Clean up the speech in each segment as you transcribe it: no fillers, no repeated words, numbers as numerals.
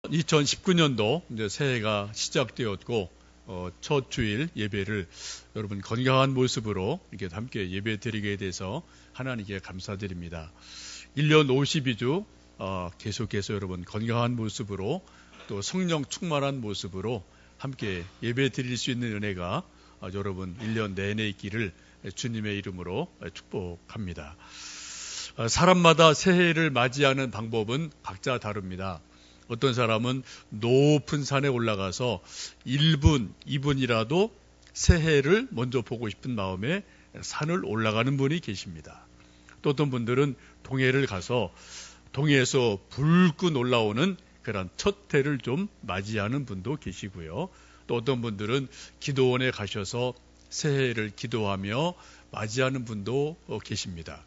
2019년도 이제 새해가 시작되었고 첫 주일 예배를 여러분 건강한 모습으로 이렇게 함께 예배 드리게 돼서 하나님께 감사드립니다. 1년 52주 계속해서 여러분 건강한 모습으로 또 성령 충만한 모습으로 함께 예배 드릴 수 있는 은혜가 여러분 1년 내내 있기를 주님의 이름으로 축복합니다. 사람마다 새해를 맞이하는 방법은 각자 다릅니다. 어떤 사람은 높은 산에 올라가서 1분, 2분이라도 새해를 먼저 보고 싶은 마음에 산을 올라가는 분이 계십니다. 또 어떤 분들은 동해를 가서 동해에서 불끈 올라오는 그런 첫 해를 좀 맞이하는 분도 계시고요. 또 어떤 분들은 기도원에 가셔서 새해를 기도하며 맞이하는 분도 계십니다.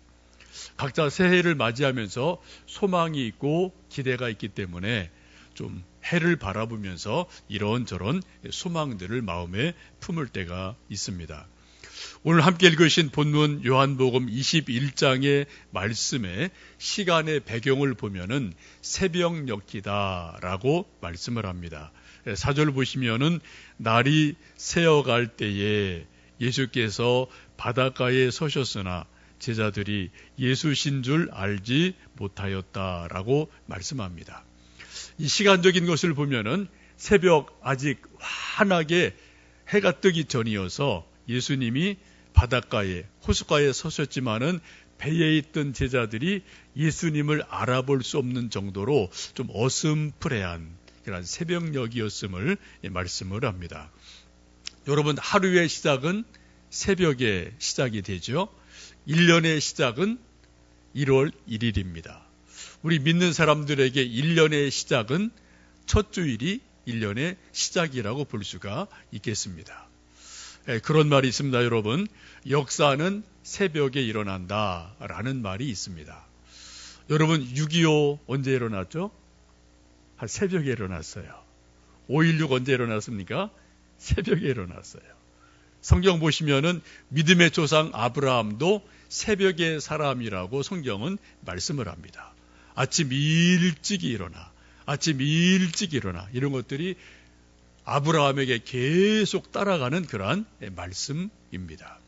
각자 새해를 맞이하면서 소망이 있고 기대가 있기 때문에 좀 해를 바라보면서 이런저런 소망들을 마음에 품을 때가 있습니다. 오늘 함께 읽으신 본문 요한복음 21장의 말씀에 시간의 배경을 보면은 새벽녘이다라고 말씀을 합니다. 4절 보시면은 날이 새어갈 때에 예수께서 바닷가에 서셨으나 제자들이 예수신 줄 알지 못하였다라고 말씀합니다. 이 시간적인 것을 보면은 새벽 아직 환하게 해가 뜨기 전이어서 예수님이 바닷가에 호숫가에 서셨지만은 배에 있던 제자들이 예수님을 알아볼 수 없는 정도로 좀 어슴푸레한 그런 새벽녘이었음을 말씀을 합니다. 여러분 하루의 시작은 새벽에 시작이 되죠. 1년의 시작은 1월 1일입니다. 우리 믿는 사람들에게 1년의 시작은 첫 주일이 1년의 시작이라고 볼 수가 있겠습니다. 그런 말이 있습니다, 여러분. 역사는 새벽에 일어난다라는 말이 있습니다. 여러분 6.25 언제 일어났죠? 새벽에 일어났어요. 5.16 언제 일어났습니까? 새벽에 일어났어요. 성경 보시면은 믿음의 조상 아브라함도 새벽의 사람이라고 성경은 말씀을 합니다. 아침 일찍 일어나 이런 것들이 아브라함에게 계속 따라가는 그러한 말씀입니다.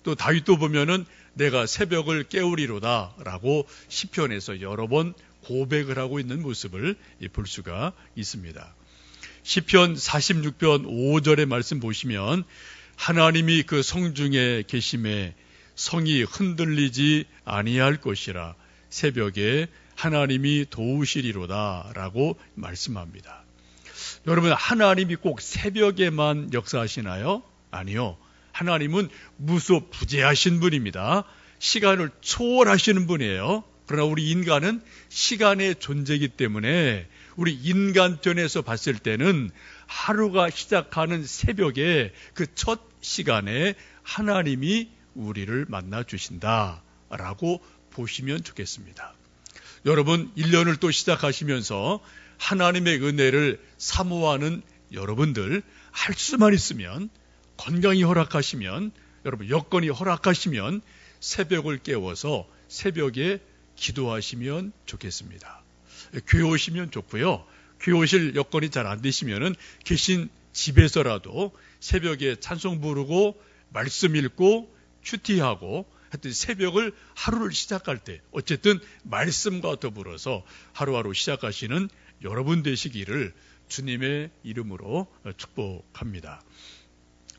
또 다윗도 보면은 내가 새벽을 깨우리로다 라고 시편에서 여러 번 고백을 하고 있는 모습을 볼 수가 있습니다. 시편 46편 5절의 말씀 보시면 하나님이 그 성중에 계심에 성이 흔들리지 아니할 것이라 새벽에 하나님이 도우시리로다 라고 말씀합니다. 여러분 하나님이 꼭 새벽에만 역사하시나요? 아니요. 하나님은 무소부재하신 분입니다. 시간을 초월하시는 분이에요. 그러나 우리 인간은 시간의 존재이기 때문에 우리 인간편에서 봤을 때는 하루가 시작하는 새벽에 그 첫 시간에 하나님이 우리를 만나 주신다라고 보시면 좋겠습니다. 여러분 1년을 또 시작하시면서 하나님의 은혜를 사모하는 여러분들 할 수만 있으면 건강이 허락하시면 여러분 여건이 허락하시면 새벽을 깨워서 새벽에 기도하시면 좋겠습니다. 교회 오시면 좋고요. 교회 오실 여건이 잘 안 되시면은 계신 집에서라도 새벽에 찬송 부르고 말씀 읽고 큐티하고 하여튼 새벽을 하루를 시작할 때 어쨌든 말씀과 더불어서 하루하루 시작하시는 여러분 되시기를 주님의 이름으로 축복합니다.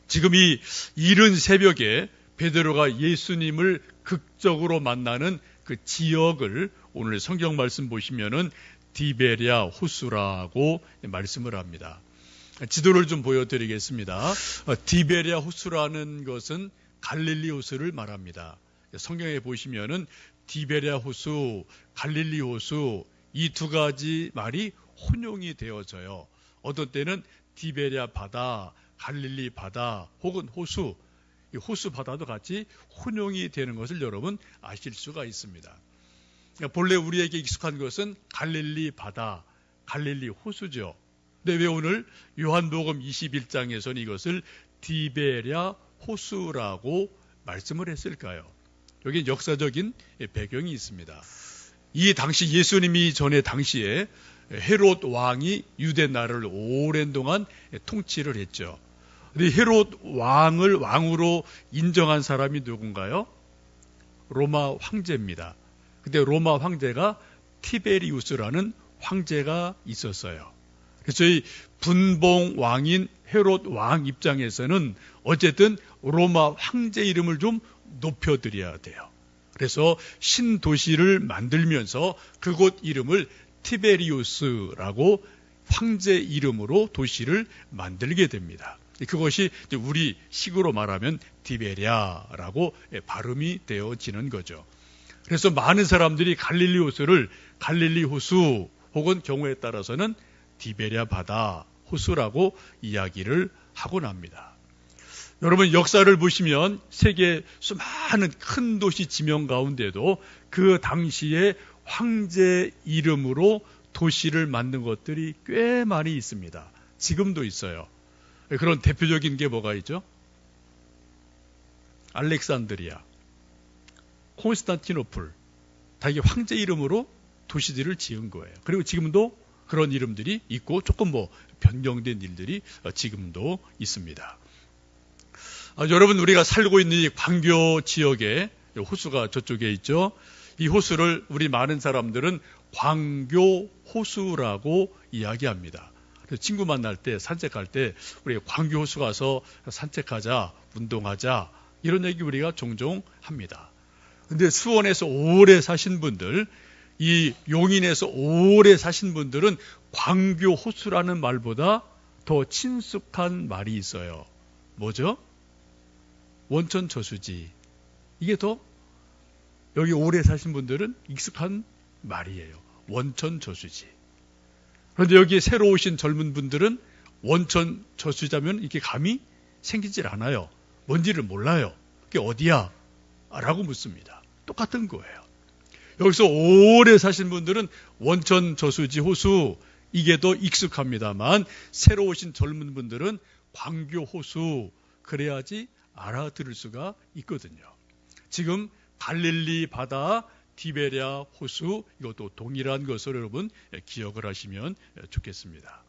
지금 이 이른 새벽에 베드로가 예수님을 극적으로 만나는 그 지역을 오늘 성경 말씀 보시면은 디베랴 호수라고 말씀을 합니다. 지도를 좀 보여드리겠습니다. 디베랴 호수라는 것은 갈릴리 호수를 말합니다. 성경에 보시면은 디베랴 호수, 갈릴리 호수 이 두 가지 말이 혼용이 되어져요. 어떤 때는 디베랴 바다, 갈릴리 바다 혹은 호수, 이 호수 바다도 같이 혼용이 되는 것을 여러분 아실 수가 있습니다. 본래 우리에게 익숙한 것은 갈릴리 바다, 갈릴리 호수죠. 근데 왜 오늘 요한복음 21장에서는 이것을 디베랴 호수라고 말씀을 했을까요? 여기 역사적인 배경이 있습니다. 이 당시 예수님이 전에 당시에 헤롯 왕이 유대 나라를 오랜 동안 통치를 했죠. 근데 헤롯 왕을 왕으로 인정한 사람이 누군가요? 로마 황제입니다. 근데 로마 황제가 티베리우스라는 황제가 있었어요. 그래서 이 분봉 왕인 헤롯 왕 입장에서는 어쨌든 로마 황제 이름을 좀 높여드려야 돼요. 그래서 신도시를 만들면서 그곳 이름을 티베리우스라고 황제 이름으로 도시를 만들게 됩니다. 그것이 우리 식으로 말하면 디베랴라고 발음이 되어지는 거죠. 그래서 많은 사람들이 갈릴리 호수를 갈릴리 호수 혹은 경우에 따라서는 디베랴 바다 호수라고 이야기를 하곤 합니다. 여러분 역사를 보시면 세계 수많은 큰 도시 지명 가운데도 그 당시에 황제 이름으로 도시를 만든 것들이 꽤 많이 있습니다. 지금도 있어요. 그런 대표적인 게 뭐가 있죠? 알렉산드리아, 콘스탄티노플, 다 이게 황제 이름으로 도시들을 지은 거예요. 그리고 지금도 그런 이름들이 있고 조금 변경된 일들이 지금도 있습니다. 여러분 우리가 살고 있는 이 광교 지역에 호수가 저쪽에 있죠. 이 호수를 우리 많은 사람들은 광교 호수라고 이야기합니다. 그래서 친구 만날 때 산책할 때 우리 광교 호수 가서 산책하자, 운동하자 이런 얘기 우리가 종종 합니다. 근데 수원에서 오래 사신 분들, 이 용인에서 오래 사신 분들은 광교 호수라는 말보다 더 친숙한 말이 있어요. 뭐죠? 원천 저수지. 이게 더 여기 오래 사신 분들은 익숙한 말이에요. 원천 저수지. 그런데 여기 새로 오신 젊은 분들은 원천 저수지하면 이렇게 감이 생기질 않아요. 뭔지를 몰라요. 그게 어디야? 라고 묻습니다. 똑같은 거예요. 여기서 오래 사신 분들은 원천 저수지 호수 이게 더 익숙합니다만 새로 오신 젊은 분들은 광교 호수 그래야지 알아들을 수가 있거든요. 지금 갈릴리 바다, 디베랴 호수 이것도 동일한 것을 여러분 기억을 하시면 좋겠습니다.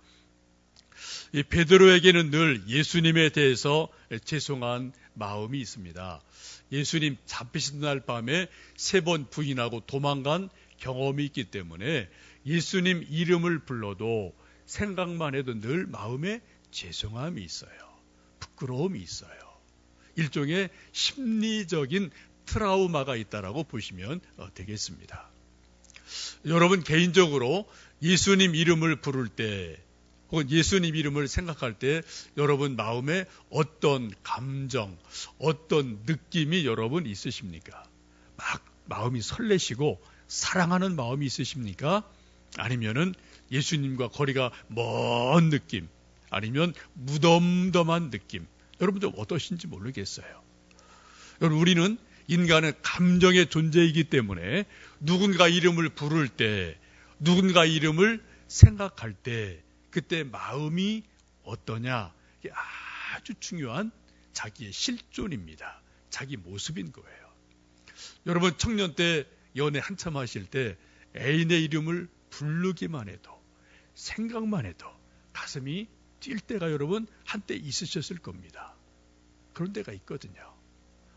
이 베드로에게는 늘 예수님에 대해서 죄송한 마음이 있습니다. 예수님 잡히신 날 밤에 3번 부인하고 도망간 경험이 있기 때문에 예수님 이름을 불러도 생각만 해도 늘 마음에 죄송함이 있어요. 부끄러움이 있어요. 일종의 심리적인 트라우마가 있다라고 보시면 되겠습니다. 여러분 개인적으로 예수님 이름을 부를 때 혹은 예수님 이름을 생각할 때 여러분 마음에 어떤 감정, 어떤 느낌이 여러분 있으십니까? 막 마음이 설레시고 사랑하는 마음이 있으십니까? 아니면은 예수님과 거리가 먼 느낌, 아니면 무덤덤한 느낌. 여러분 좀 어떠신지 모르겠어요. 여러분 우리는 인간은 감정의 존재이기 때문에 누군가 이름을 부를 때, 누군가 이름을 생각할 때 그때 마음이 어떠냐? 이게 아주 중요한 자기의 실존입니다. 자기 모습인 거예요. 여러분 청년 때 연애 한참 하실 때 애인의 이름을 부르기만 해도 생각만 해도 가슴이 뛸 때가 여러분 한때 있으셨을 겁니다. 그런 때가 있거든요.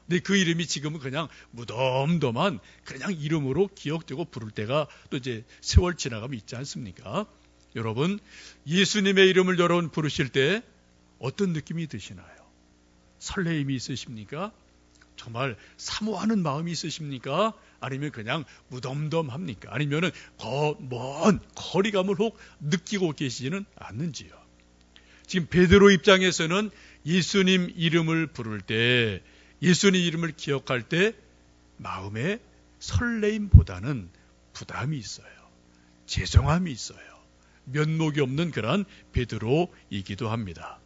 근데 그 이름이 지금은 그냥 무덤덤한 그냥 이름으로 기억되고 부를 때가 또 이제 세월 지나가면 있지 않습니까? 여러분 예수님의 이름을 여러분 부르실 때 어떤 느낌이 드시나요? 설레임이 있으십니까? 정말 사모하는 마음이 있으십니까? 아니면 그냥 무덤덤합니까? 아니면은 먼 거리감을 혹 느끼고 계시지는 않는지요? 지금 베드로 입장에서는 예수님 이름을 부를 때, 예수님 이름을 기억할 때 마음에 설레임보다는 부담이 있어요. 죄송함이 있어요. 면목이 없는 그런 베드로이기도 합니다.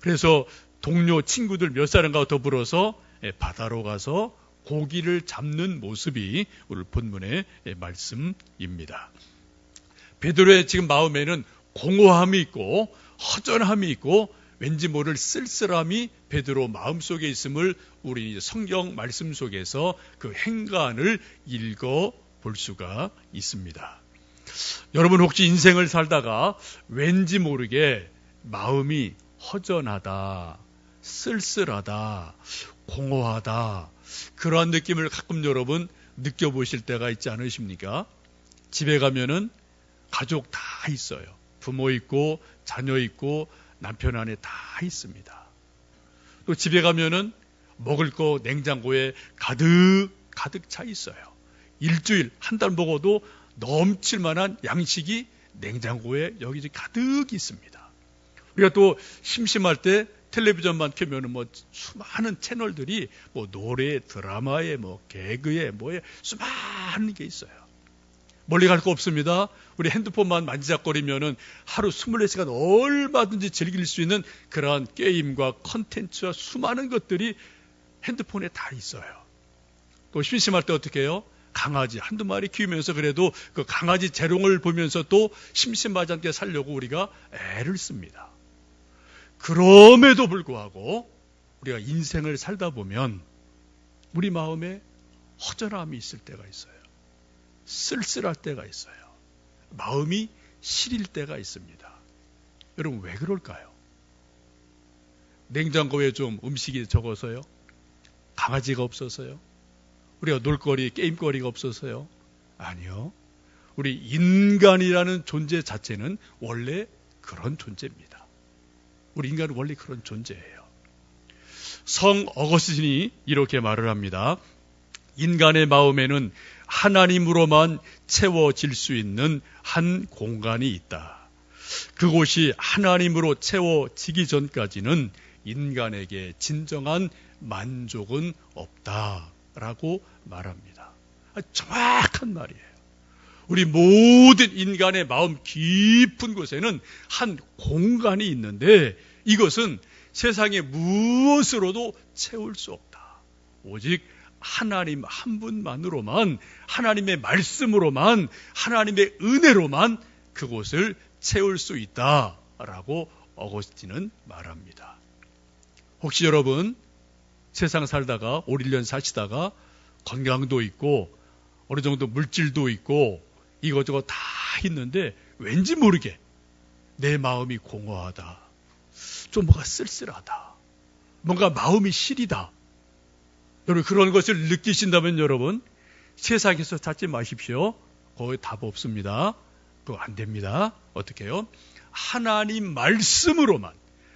그래서 동료 친구들 몇 사람과 더불어서 바다로 가서 고기를 잡는 모습이 오늘 본문의 말씀입니다. 베드로의 지금 마음에는 공허함이 있고 허전함이 있고 왠지 모를 쓸쓸함이 베드로 마음속에 있음을 우리 성경 말씀 속에서 그 행간을 읽어 볼 수가 있습니다. 여러분 혹시 인생을 살다가 왠지 모르게 마음이 허전하다, 쓸쓸하다, 공허하다, 그러한 느낌을 가끔 여러분 느껴보실 때가 있지 않으십니까? 집에 가면은 가족 다 있어요. 부모 있고 자녀 있고 남편 아내 다 있습니다. 또 집에 가면은 먹을 거 냉장고에 가득 차 있어요. 일주일, 한 달 먹어도 넘칠 만한 양식이 냉장고에 여기저기 가득 있습니다. 우리가 또 심심할 때 텔레비전만 켜면은 뭐 수많은 채널들이 뭐 노래, 드라마에 뭐 개그에 뭐에 수많은 게 있어요. 멀리 갈 거 없습니다. 우리 핸드폰만 만지작거리면은 하루 24시간 얼마든지 즐길 수 있는 그러한 게임과 컨텐츠와 수많은 것들이 핸드폰에 다 있어요. 또 심심할 때 어떻게 해요? 강아지 한두 마리 키우면서 그래도 그 강아지 재롱을 보면서 또 심심하지 않게 살려고 우리가 애를 씁니다. 그럼에도 불구하고 우리가 인생을 살다 보면 우리 마음에 허전함이 있을 때가 있어요. 쓸쓸할 때가 있어요. 마음이 시릴 때가 있습니다. 여러분 왜 그럴까요? 냉장고에 좀 음식이 적어서요? 강아지가 없어서요? 우리가 놀거리, 게임거리가 없어서요? 아니요. 우리 인간이라는 존재 자체는 원래 그런 존재입니다. 우리 인간은 원래 그런 존재예요. 성 어거스틴이 이렇게 말을 합니다. 인간의 마음에는 하나님으로만 채워질 수 있는 한 공간이 있다. 그곳이 하나님으로 채워지기 전까지는 인간에게 진정한 만족은 없다라고 말합니다. 정확한 말이에요. 우리 모든 인간의 마음 깊은 곳에는 한 공간이 있는데 이것은 세상의 무엇으로도 채울 수 없다. 오직 하나님 한 분만으로만, 하나님의 말씀으로만, 하나님의 은혜로만 그곳을 채울 수 있다라고 어거스틴은 말합니다. 혹시 여러분 세상 살다가 5, 1년 사시다가 건강도 있고 어느 정도 물질도 있고 이것저것 다 있는데 왠지 모르게 내 마음이 공허하다, 좀 뭔가 쓸쓸하다, 뭔가 마음이 시리다, 여러분 그런 것을 느끼신다면 여러분 세상에서 찾지 마십시오. 거기 답 없습니다. 그거 안 됩니다. 어떻게 해요? 하나님 말씀으로만,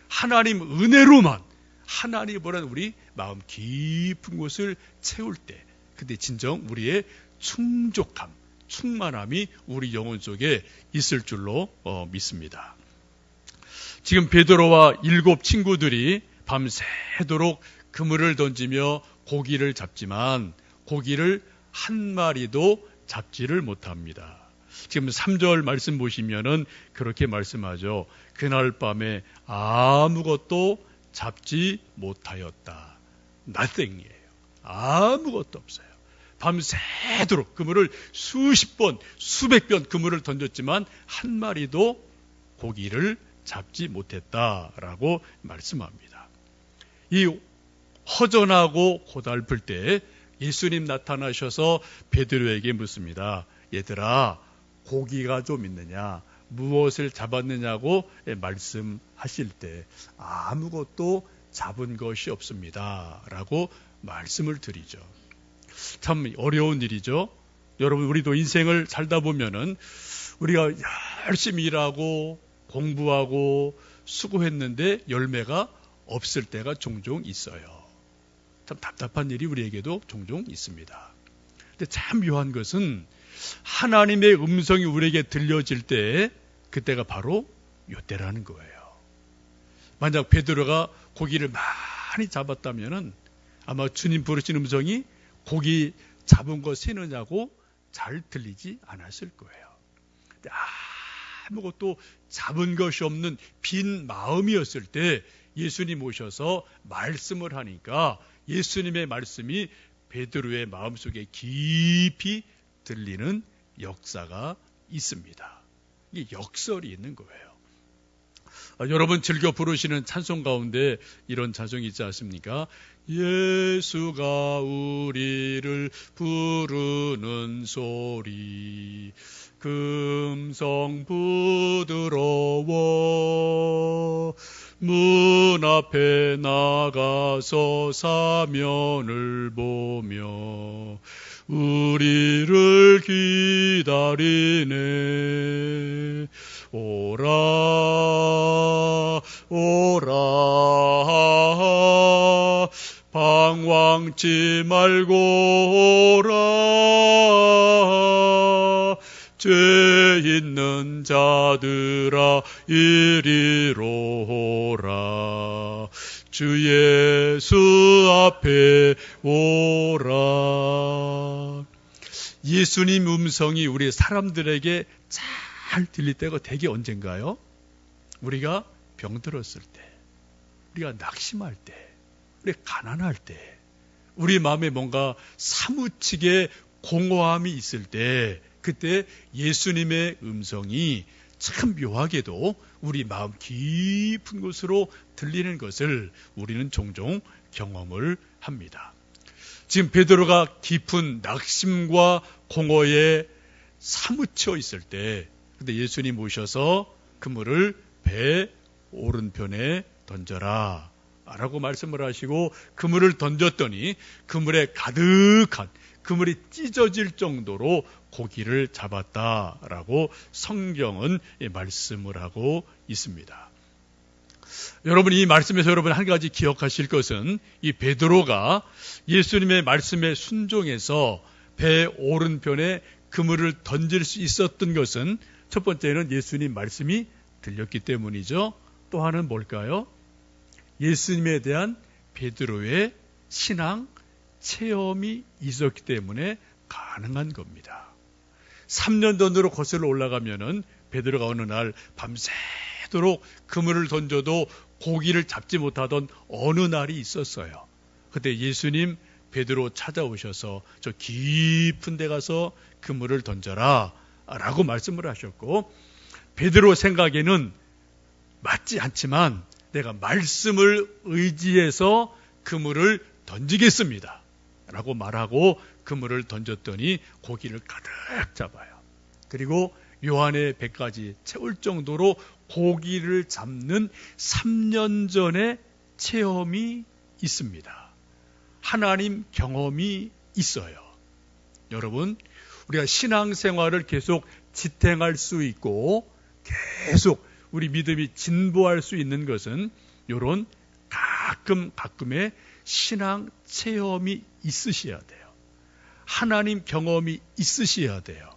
하나님 은혜로만 하나님이 보라는 우리 마음 깊은 곳을 채울 때 그때 진정 우리의 충족함, 충만함이 우리 영혼 속에 있을 줄로 믿습니다. 지금 베드로와 7 친구들이 밤새도록 그물을 던지며 고기를 잡지만 고기를 한 마리도 잡지를 못합니다. 지금 3절 말씀 보시면은 그렇게 말씀하죠. 그날 밤에 아무것도 잡지 못하였다. nothing이에요. 아무것도 없어요. 밤새도록 그물을 수십 번, 수백 번 그물을 던졌지만 한 마리도 고기를 잡지 못했다라고 말씀합니다. 이 허전하고 고달플 때 예수님 나타나셔서 베드로에게 묻습니다. 얘들아, 고기가 좀 있느냐? 무엇을 잡았느냐고 말씀하실 때 아무것도 잡은 것이 없습니다 라고 말씀을 드리죠. 참 어려운 일이죠. 여러분 우리도 인생을 살다 보면은 우리가 열심히 일하고 공부하고 수고했는데 열매가 없을 때가 종종 있어요. 참 답답한 일이 우리에게도 종종 있습니다. 근데 참 묘한 것은 하나님의 음성이 우리에게 들려질 때 그때가 바로 이때라는 거예요. 만약 베드로가 고기를 많이 잡았다면은 아마 주님 부르신 음성이 고기 잡은 거 세느냐고 잘 들리지 않았을 거예요. 근데 아무것도 잡은 것이 없는 빈 마음이었을 때 예수님 오셔서 말씀을 하니까 예수님의 말씀이 베드로의 마음속에 깊이 들리는 역사가 있습니다. 이게 역설이 있는 거예요. 여러분 즐겨 부르시는 찬송 가운데 이런 찬송이 있지 않습니까? 예수가 우리를 부르는 소리 금성 부드러워 문 앞에 나가서 사면을 보며 우리를 기다리네. 오라 오라 방황치 말고 오라 죄 있는 자들아 이리로 오라 주 예수 앞에 오라. 예수님 음성이 우리 사람들에게 잘 들릴 때가 되게 언젠가요? 우리가 병들었을 때, 우리가 낙심할 때, 우리가 가난할 때, 우리 마음에 뭔가 사무치게 공허함이 있을 때, 그때 예수님의 음성이 참 묘하게도 우리 마음 깊은 곳으로 들리는 것을 우리는 종종 경험을 합니다. 지금 베드로가 깊은 낙심과 공허에 사무쳐 있을 때, 근데 예수님 오셔서 그물을 배 오른편에 던져라 라고 말씀을 하시고 그물을 던졌더니 그물에 가득한, 그물이 찢어질 정도로 고기를 잡았다라고 성경은 말씀을 하고 있습니다. 여러분, 이 말씀에서 여러분 한 가지 기억하실 것은 이 베드로가 예수님의 말씀에 순종해서 배 오른편에 그물을 던질 수 있었던 것은 첫 번째는 예수님 말씀이 들렸기 때문이죠. 또 하나는 뭘까요? 예수님에 대한 베드로의 신앙 체험이 있었기 때문에 가능한 겁니다. 3년 전으로 거슬러 올라가면은 베드로가 어느 날 밤새도록 그물을 던져도 고기를 잡지 못하던 어느 날이 있었어요. 그때 예수님 베드로 찾아오셔서 저 깊은 데 가서 그물을 던져라 라고 말씀을 하셨고, 베드로 생각에는 맞지 않지만 내가 말씀을 의지해서 그물을 던지겠습니다 라고 말하고 그물을 던졌더니 고기를 가득 잡아요. 그리고 요한의 배까지 채울 정도로 고기를 잡는 3년 전의 체험이 있습니다. 하나님 경험이 있어요. 여러분, 우리가 신앙생활을 계속 지탱할 수 있고 계속 우리 믿음이 진보할 수 있는 것은 이런 가끔의 신앙 체험이 있으셔야 돼요. 하나님 경험이 있으셔야 돼요.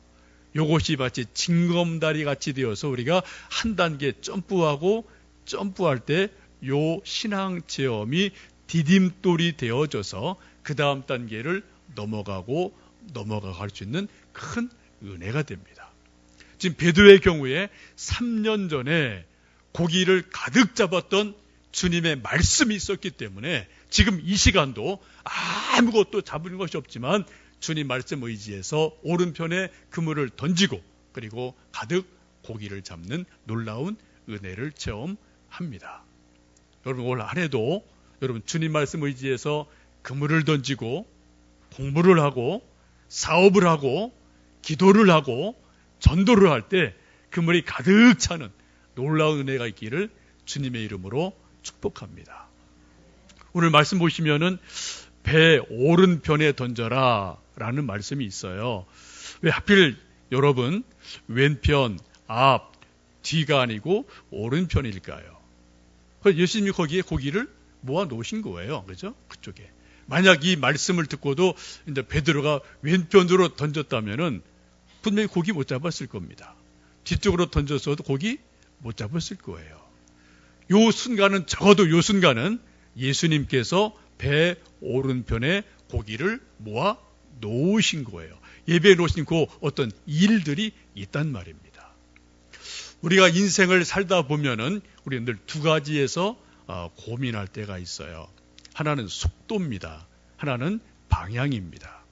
요것이 마치 징검다리 같이 되어서 우리가 한 단계 점프할 때 요 신앙 체험이 디딤돌이 되어져서 그 다음 단계를 넘어갈 수 있는 큰 은혜가 됩니다. 지금 베드로의 경우에 3년 전에 고기를 가득 잡았던 주님의 말씀이 있었기 때문에 지금 이 시간도 아무것도 잡은 것이 없지만 주님 말씀 의지해서 오른편에 그물을 던지고 그리고 가득 고기를 잡는 놀라운 은혜를 체험합니다. 여러분, 올 한 해도 여러분 주님 말씀 의지해서 그물을 던지고 공부를 하고 사업을 하고 기도를 하고 전도를 할 때 그물이 가득 차는 놀라운 은혜가 있기를 주님의 이름으로 축복합니다. 오늘 말씀 보시면은 배 오른편에 던져라 라는 말씀이 있어요. 왜 하필 여러분 왼편, 앞, 뒤가 아니고 오른편일까요? 예수님이 거기에 고기를 모아 놓으신 거예요. 그죠? 그쪽에. 만약 이 말씀을 듣고도 이제 베드로가 왼편으로 던졌다면은 분명히 고기 못 잡았을 겁니다. 뒤쪽으로 던졌어도 고기 못 잡았을 거예요. 요 순간은, 적어도 요 순간은 예수님께서 배 오른편에 고기를 모아 놓으신 거예요. 예배해 놓으신 그 어떤 일들이 있단 말입니다. 우리가 인생을 살다 보면은 우리는 늘 두 가지에서 고민할 때가 있어요. 하나는 속도입니다. 하나는 방향입니다.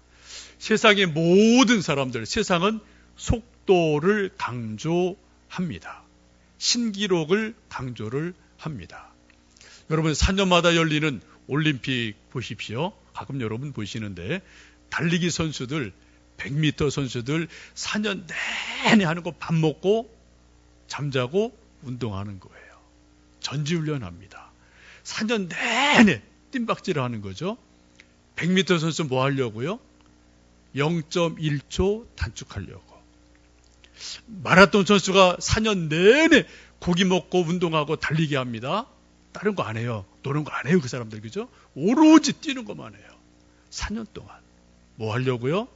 세상의 모든 사람들, 세상은 속도를 강조합니다. 신기록을 강조를 합니다. 여러분 4년마다 열리는 올림픽 보십시오. 가끔 여러분 보시는데 달리기 선수들 100m 선수들 4년 내내 하는 거 밥 먹고 잠자고 운동하는 거예요. 전지훈련합니다. 4년 내내 뜀박질을 하는 거죠. 100m 선수 뭐 하려고요? 0.1초 단축하려고. 마라톤 선수가 4년 내내 고기 먹고 운동하고 달리기 합니다. 다른 거 안 해요. 노는 거 안 해요. 그 사람들, 그죠? 오로지 뛰는 것만 해요. 4년 동안. 뭐 하려고요?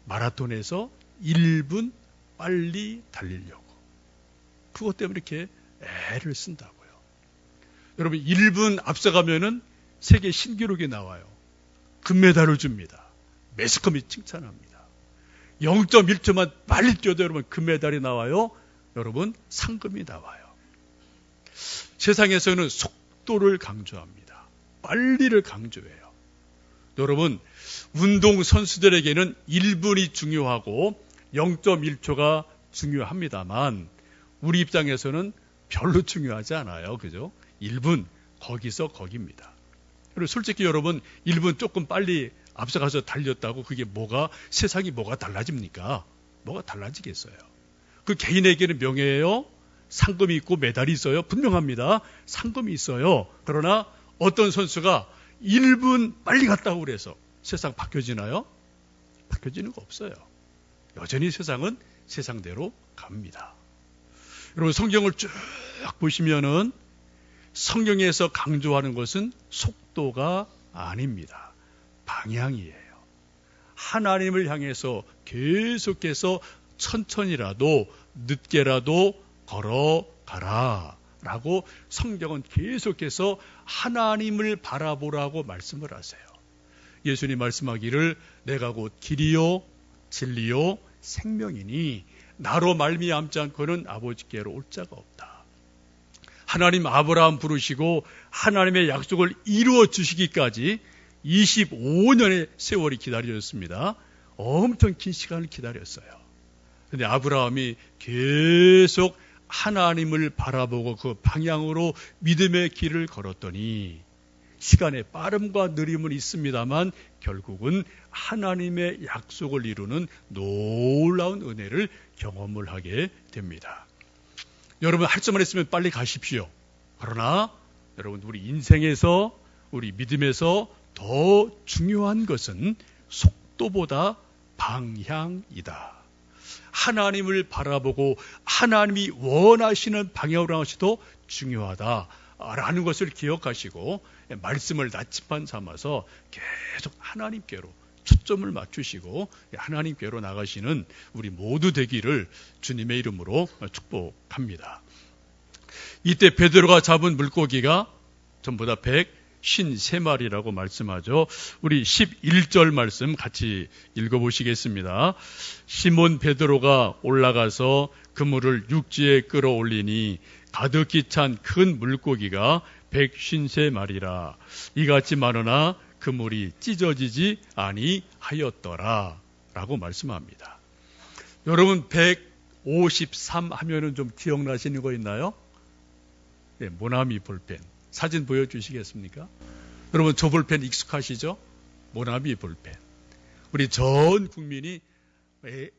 마라톤에서 1분 빨리 달리려고. 그것 때문에 이렇게 애를 쓴다고요. 여러분 1분 앞서가면은 세계 신기록이 나와요. 금메달을 줍니다. 매스컴이 칭찬합니다. 0.1초만 빨리 뛰어도 여러분 금메달이 나와요. 여러분 상금이 나와요. 세상에서는 속도를 강조합니다. 빨리를 강조해요. 여러분 운동 선수들에게는 1분이 중요하고 0.1초가 중요합니다만 우리 입장에서는 별로 중요하지 않아요. 그죠? 1분 거기서 거기입니다. 그리고 솔직히 여러분 1분 조금 빨리 앞서가서 달렸다고 그게 세상이 뭐가 달라집니까? 뭐가 달라지겠어요? 그 개인에게는 명예예요. 상금이 있고 메달이 있어요. 분명합니다. 상금이 있어요. 그러나 어떤 선수가 1분 빨리 갔다고 그래서 세상 바뀌어지나요? 바뀌어지는 거 없어요. 여전히 세상은 세상대로 갑니다. 여러분 성경을 쭉 보시면은 성경에서 강조하는 것은 속도가 아닙니다. 방향이에요. 하나님을 향해서 계속해서 천천히라도 늦게라도 걸어가라 라고 성경은 계속해서 하나님을 바라보라고 말씀을 하세요. 예수님 말씀하기를 내가 곧 길이요 진리요 생명이니 나로 말미암지 않고는 아버지께로 올 자가 없다. 하나님 아브라함 부르시고 하나님의 약속을 이루어 주시기까지 25년의 세월이 기다려졌습니다. 엄청 긴 시간을 기다렸어요. 그런데 아브라함이 계속 하나님을 바라보고 그 방향으로 믿음의 길을 걸었더니 시간의 빠름과 느림은 있습니다만 결국은 하나님의 약속을 이루는 놀라운 은혜를 경험을 하게 됩니다. 여러분 할 수만 있으면 빨리 가십시오. 그러나 여러분 우리 인생에서 우리 믿음에서 더 중요한 것은 속도보다 방향이다. 하나님을 바라보고 하나님이 원하시는 방향으로 하시도 중요하다라는 것을 기억하시고 말씀을 나침반 삼아서 계속 하나님께로 초점을 맞추시고 하나님께로 나가시는 우리 모두 되기를 주님의 이름으로 축복합니다. 이때 베드로가 잡은 물고기가 전부 다 153마리라고 말씀하죠. 우리 11절 말씀 같이 읽어보시겠습니다. 시몬 베드로가 올라가서 그물을 육지에 끌어올리니 가득히 찬 큰 물고기가 153마리라. 이같이 많으나 그물이 찢어지지 아니하였더라 라고 말씀합니다. 여러분 153 하면은 좀 기억나시는 거 있나요? 네, 모나미 볼펜. 사진 보여주시겠습니까? 여러분 저 볼펜 익숙하시죠? 모나미 볼펜. 우리 전 국민이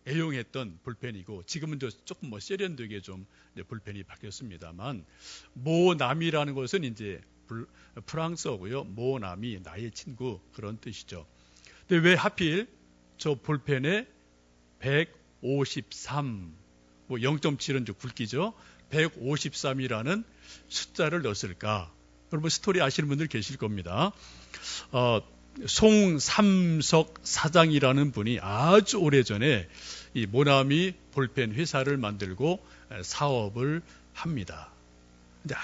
애용했던 볼펜이고 지금은 조금 세련되게 좀 볼펜이 바뀌었습니다만 모나미라는 것은 이제 프랑스어고요. 모나미 나의 친구 그런 뜻이죠. 근데 왜 하필 저 볼펜에 153 0.7은 좀 굵기죠. 153이라는 숫자를 넣었을까? 여러분 스토리 아시는 분들 계실 겁니다. 송삼석 사장이라는 분이 아주 오래전에 이 모나미 볼펜 회사를 만들고 사업을 합니다. 근데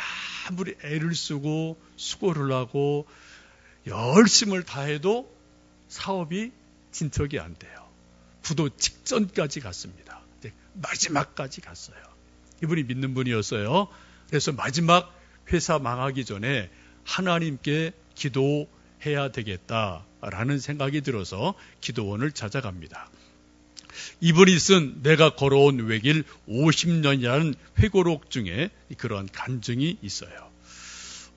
아무리 애를 쓰고 수고를 하고 열심을 다해도 사업이 진척이 안 돼요. 부도 직전까지 갔습니다. 마지막까지 갔어요. 이분이 믿는 분이었어요. 그래서 마지막 회사 망하기 전에 하나님께 기도해야 되겠다라는 생각이 들어서 기도원을 찾아갑니다. 이분이 쓴 내가 걸어온 외길 50년이라는 회고록 중에 그러한 간증이 있어요.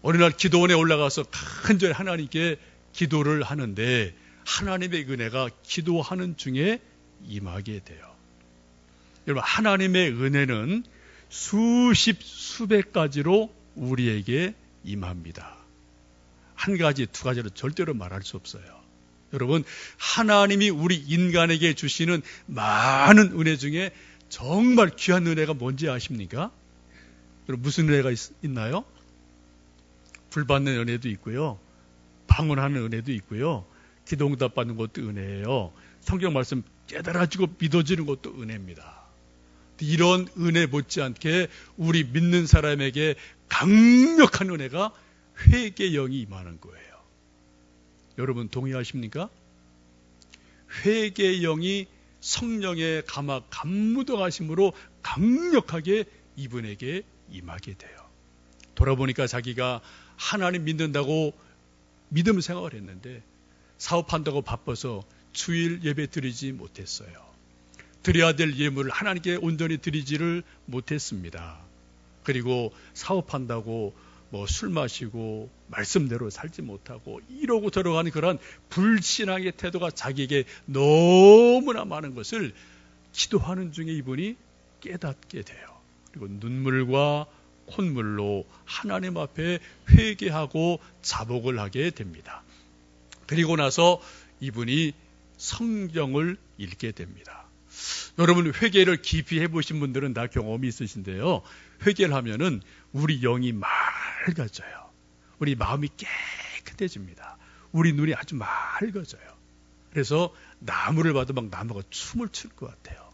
어느 날 기도원에 올라가서 간절히 하나님께 기도를 하는데 하나님의 은혜가 기도하는 중에 임하게 돼요. 여러분, 하나님의 은혜는 수십 수백 가지로 우리에게 임합니다. 한 가지, 두 가지로 절대로 말할 수 없어요. 여러분, 하나님이 우리 인간에게 주시는 많은 은혜 중에 정말 귀한 은혜가 뭔지 아십니까? 여러분, 무슨 은혜가 있나요? 불 받는 은혜도 있고요. 방언하는 은혜도 있고요. 기도응답 받는 것도 은혜예요. 성경 말씀 깨달아지고 믿어지는 것도 은혜입니다. 이런 은혜 못지않게 우리 믿는 사람에게 강력한 은혜가 회개의 영이 임하는 거예요. 여러분 동의하십니까? 회개의 영이 성령의 감무동하심으로 강력하게 이분에게 임하게 돼요. 돌아보니까 자기가 하나님 믿는다고 믿음 생활을 했는데 사업한다고 바빠서 주일 예배 드리지 못했어요. 드려야 될 예물을 하나님께 온전히 드리지를 못했습니다. 그리고 사업한다고 술 마시고 말씀대로 살지 못하고 이러고 저러고 그런 불신앙의 태도가 자기에게 너무나 많은 것을 기도하는 중에 이분이 깨닫게 돼요. 그리고 눈물과 콧물로 하나님 앞에 회개하고 자복을 하게 됩니다. 그리고 나서 이분이 성경을 읽게 됩니다. 여러분, 회개를 깊이 해보신 분들은 다 경험이 있으신데요. 회개를 하면은 우리 영이 맑아져요. 우리 마음이 깨끗해집니다. 우리 눈이 아주 맑아져요. 그래서 나무를 봐도 막 나무가 춤을 출 것 같아요.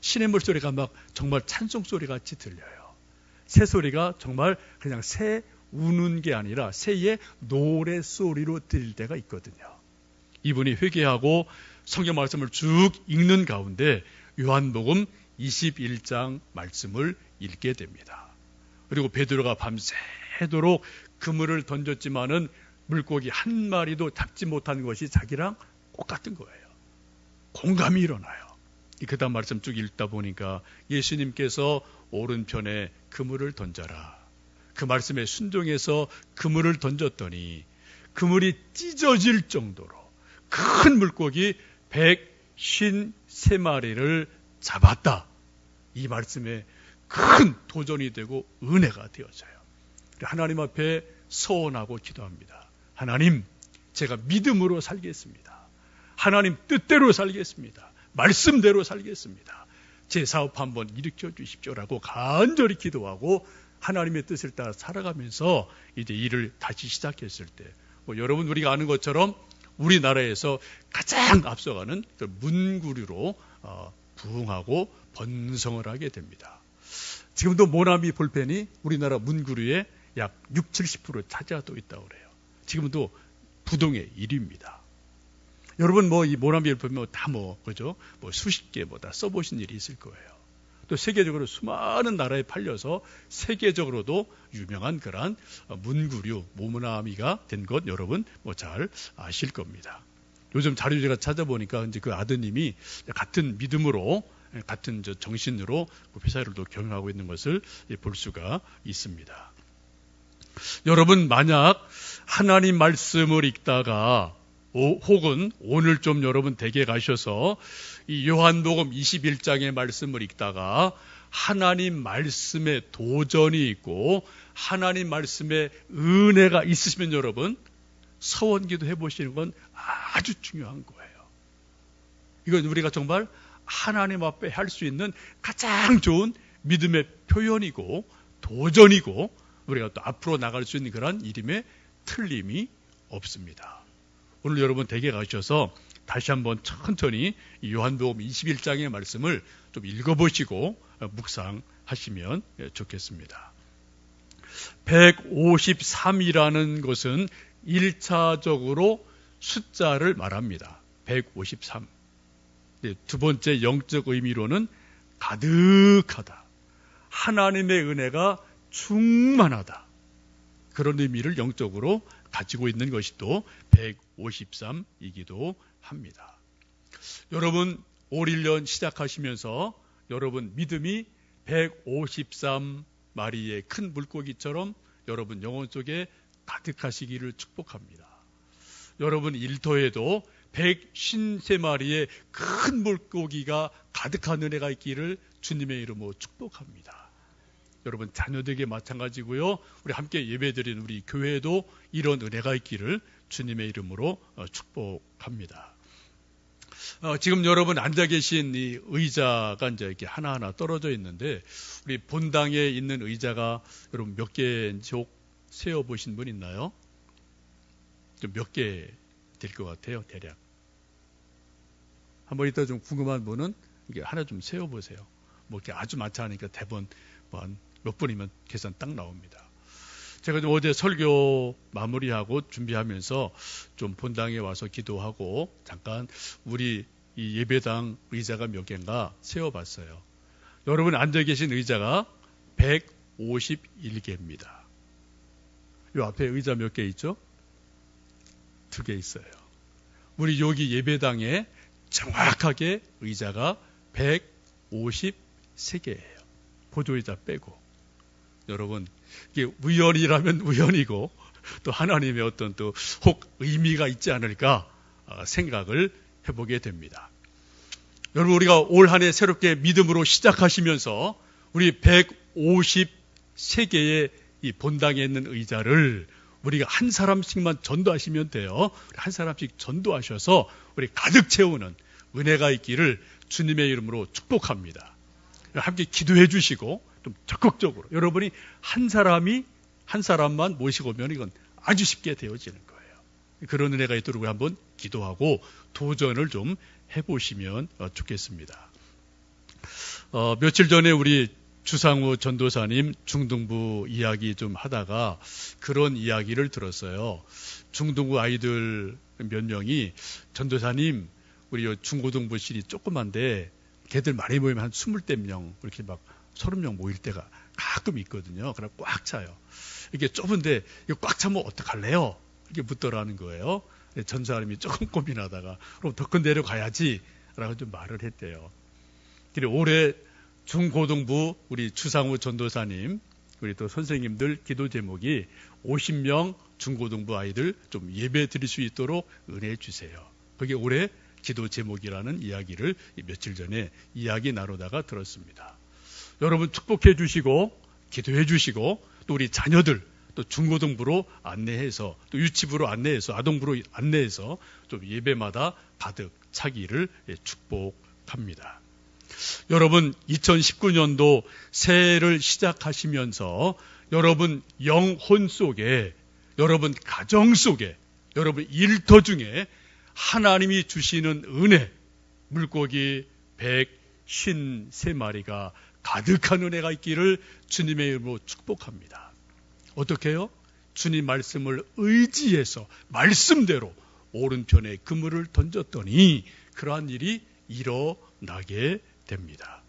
시냇물 소리가 막 정말 찬송 소리 같이 들려요. 새 소리가 정말 그냥 새 우는 게 아니라 새의 노래 소리로 들릴 때가 있거든요. 이분이 회개하고 성경 말씀을 쭉 읽는 가운데 요한복음 21장 말씀을 읽게 됩니다. 그리고 베드로가 밤새도록 그물을 던졌지만은 물고기 한 마리도 잡지 못한 것이 자기랑 똑같은 거예요. 공감이 일어나요. 그 다음 말씀 쭉 읽다 보니까 예수님께서 오른편에 그물을 던져라. 그 말씀에 순종해서 그물을 던졌더니 그물이 찢어질 정도로 큰 물고기 153마리를 잡았다. 이 말씀에 큰 도전이 되고 은혜가 되어져요. 하나님 앞에 서원하고 기도합니다. 하나님, 제가 믿음으로 살겠습니다. 하나님 뜻대로 살겠습니다. 말씀대로 살겠습니다. 제 사업 한번 일으켜 주십시오라고 간절히 기도하고 하나님의 뜻을 따라 살아가면서 이제 일을 다시 시작했을 때 여러분 우리가 아는 것처럼 우리나라에서 가장 앞서가는 문구류로 부흥하고 번성을 하게 됩니다. 지금도 모나미 볼펜이 우리나라 문구류의 약 60-70% 차지하고 있다고 그래요. 지금도 부동의 1위입니다. 여러분 이 모나미 볼펜 다 그죠? 수십 개 다 써보신 일이 있을 거예요. 또 세계적으로 수많은 나라에 팔려서 세계적으로도 유명한 그러한 문구류 모나미가 된 것 여러분 잘 아실 겁니다. 요즘 자료 제가 찾아보니까 이제 그 아드님이 같은 믿음으로 같은 정신으로 회사를 또 경영하고 있는 것을 볼 수가 있습니다. 여러분 만약 하나님 말씀을 읽다가 혹은 오늘 좀 여러분 댁에 가셔서 이 요한복음 21장의 말씀을 읽다가 하나님 말씀에 도전이 있고 하나님 말씀에 은혜가 있으시면 여러분 서원기도 해보시는 건 아주 중요한 거예요. 이건 우리가 정말 하나님 앞에 할 수 있는 가장 좋은 믿음의 표현이고 도전이고 우리가 또 앞으로 나갈 수 있는 그런 일임에 틀림이 없습니다. 오늘 여러분 댁에 가셔서 다시 한번 천천히 요한복음 21장의 말씀을 좀 읽어보시고 묵상하시면 좋겠습니다. 153이라는 것은 1차적으로 숫자를 말합니다. 153. 두 번째 영적 의미로는 가득하다. 하나님의 은혜가 충만하다. 그런 의미를 영적으로 가지고 있는 것이 또 153이기도 합니다. 여러분 올 1년 시작하시면서 여러분 믿음이 153마리의 큰 물고기처럼 여러분 영혼 속에 가득하시기를 축복합니다. 여러분 일터에도 153마리의 큰 물고기가 가득한 은혜가 있기를 주님의 이름으로 축복합니다. 여러분 자녀들에게 마찬가지고요. 우리 함께 예배드리는 우리 교회에도 이런 은혜가 있기를 주님의 이름으로 축복합니다. 지금 여러분 앉아 계신 이 의자가 이제 이렇게 하나하나 떨어져 있는데 우리 본당에 있는 의자가 여러분 몇 개인지 혹 세어 보신 분 있나요? 좀 몇 개 될 것 같아요, 대략. 한번 이따 좀 궁금한 분은 이게 하나 좀 세어 보세요. 뭐 이렇게 아주 많지 않으니까 대본 한 몇 분이면 계산 딱 나옵니다. 제가 좀 어제 설교 마무리하고 준비하면서 좀 본당에 와서 기도하고 잠깐 우리 이 예배당 의자가 몇 개인가 세어봤어요. 여러분 앉아 계신 의자가 151개입니다. 이 앞에 의자 몇 개 있죠? 2개 있어요. 우리 여기 예배당에 정확하게 의자가 153개예요. 보조의자 빼고. 여러분 이게 우연이라면 우연이고 또 하나님의 어떤 또 혹 의미가 있지 않을까 생각을 해보게 됩니다. 여러분 우리가 올 한 해 새롭게 믿음으로 시작하시면서 우리 153개의 이 본당에 있는 의자를 우리가 한 사람씩만 전도하시면 돼요. 한 사람씩 전도하셔서 우리 가득 채우는 은혜가 있기를 주님의 이름으로 축복합니다. 함께 기도해 주시고 좀 적극적으로 여러분이 한 사람만 모시고 오면 이건 아주 쉽게 되어지는 거예요. 그런 은혜가 있도록 우리 한번 기도하고 도전을 좀 해보시면 좋겠습니다. 며칠 전에 우리 주상우 전도사님 중등부 이야기 좀 하다가 그런 이야기를 들었어요. 중등부 아이들 몇 명이 전도사님 우리 중고등부실이 조그만데 걔들 많이 모이면 한 20명 이렇게 막 30명 모일 때가 가끔 있거든요. 그럼 꽉 차요. 이게 좁은데 이거 꽉 차면 어떡할래요? 이렇게 묻더라는 거예요. 전사님이 조금 고민하다가 그럼 더 큰 데로 가야지 라고 좀 말을 했대요. 그리고 올해 중고등부 우리 주상우 전도사님 우리 또 선생님들 기도 제목이 50명 중고등부 아이들 좀 예배 드릴 수 있도록 은혜해 주세요. 그게 올해 기도 제목이라는 이야기를 며칠 전에 이야기 나누다가 들었습니다. 여러분 축복해 주시고 기도해 주시고 또 우리 자녀들 또 중고등부로 안내해서 또 유치부로 안내해서 아동부로 안내해서 좀 예배마다 가득 차기를 축복합니다. 여러분 2019년도 새해를 시작하시면서 여러분 영혼 속에 여러분 가정 속에 여러분 일터 중에 하나님이 주시는 은혜 물고기 153마리가 가득한 은혜가 있기를 주님의 이름으로 축복합니다. 어떻게 해요? 주님 말씀을 의지해서 말씀대로 오른편에 그물을 던졌더니 그러한 일이 일어나게 됩니다.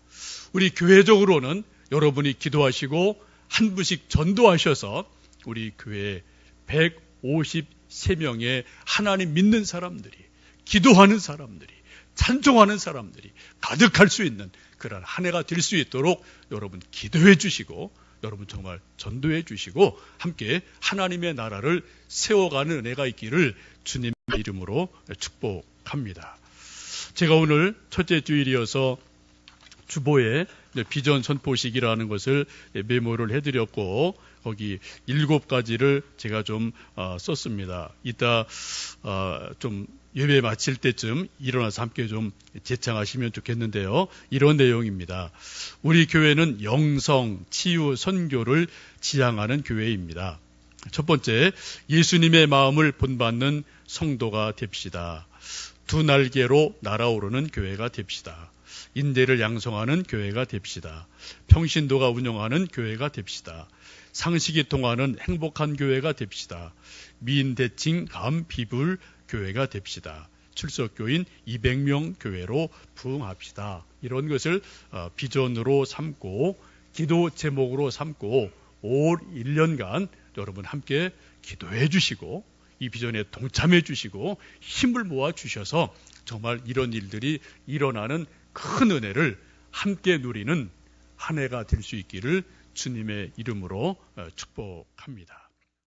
우리 교회적으로는 여러분이 기도하시고 한 분씩 전도하셔서 우리 교회 153명의 하나님 믿는 사람들이 기도하는 사람들이 찬송하는 사람들이 가득할 수 있는 그런 한 해가 될 수 있도록 여러분 기도해 주시고 여러분 정말 전도해 주시고 함께 하나님의 나라를 세워가는 은혜가 있기를 주님의 이름으로 축복합니다. 제가 오늘 첫째 주일이어서 주보에 비전 선포식이라는 것을 메모를 해드렸고 거기 7가지를 제가 좀 썼습니다. 이따 좀 예배 마칠 때쯤 일어나서 함께 좀 제창하시면 좋겠는데요. 이런 내용입니다. 우리 교회는 영성, 치유, 선교를 지향하는 교회입니다. 첫 번째, 예수님의 마음을 본받는 성도가 됩시다. 두 날개로 날아오르는 교회가 됩시다. 인대를 양성하는 교회가 됩시다. 평신도가 운영하는 교회가 됩시다. 상식이 통하는 행복한 교회가 됩시다. 미인 대칭 감 비불 교회가 됩시다. 출석교인 200명 교회로 부흥합시다. 이런 것을 비전으로 삼고 기도 제목으로 삼고 올 1년간 여러분 함께 기도해 주시고 이 비전에 동참해 주시고 힘을 모아 주셔서 정말 이런 일들이 일어나는 큰 은혜를 함께 누리는 한 해가 될 수 있기를 주님의 이름으로 축복합니다.